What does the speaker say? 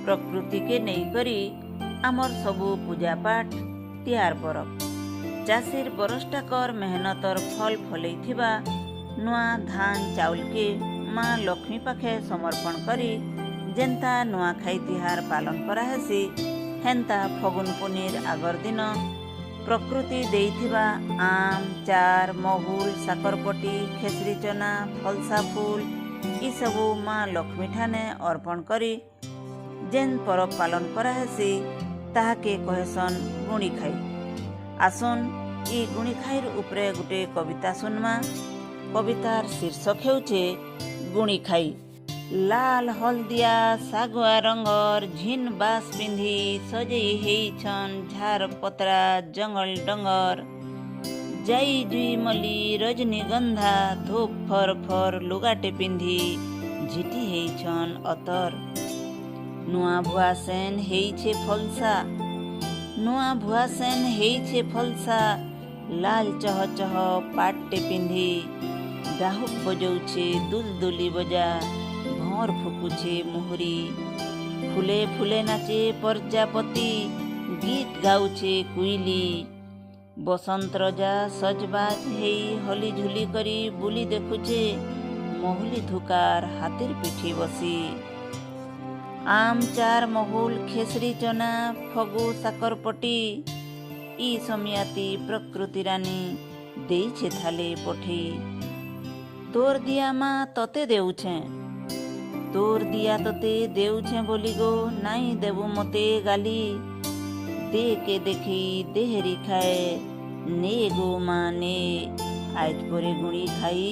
प्रकृति के नहीं करी आमर सबू पूजा पाठ तिहार परब चाषीर बरसटाकर मेहनतर फल फलई नुआ धान चाउल के माँ लक्ष्मी पाखे समर्पण करी जेन्ता नुआखाई तिहार पालन कराहेसी हेन्ता फगुन पुनीर आगर दिन प्रकृति देइथिबा आम चार महुल साकरपटी खेसरी चना फलसा फूल ई सबू माँ लक्ष्मी ठाने अर्पण करी जेन परब पालन कराहेसी ताहाके कहेसन गुणीखाई। आसुन ई गुणीखाईर उपरे गुटे कविता सुनमा। कवितार शीर्षक हेउछे गुणीखाई। लाल हलदिया सागुआ रंगर झिन बास पिंधी सजेई हेइछन झार पतरा जंगल डंगर जाई जुई मली रजनीगंधा धूप फर फर लुगाटे पिंधी झिटी हेइछन अतर नुआ भुआ सेन हेइछे फलसा नुआ भुआ सेन हेइछे फलसा लाल चह चह पाटे पिंधी डाहुक बजौछे दुलदुली बजा भौर फुकुछे मुहुरी फुले फुले नाचे प्रजापति गीत गाउछे कुइली बसंत रजा सजबाज हेई हली झुली करी बुली देखुछे महुली धुकार हातिर पिठी बसी आम चार महुल खेसरी चना फगु साकरपटी ई समियाती प्रकृति रानी देइछे थाले पठी तोर दिया माँ तते देउछे तोर दिया तते देउछे बोली गो नाई देबु मते गाली दे के देखी देहरी खाए ने गो माँ ने आयत करे गुणी खाई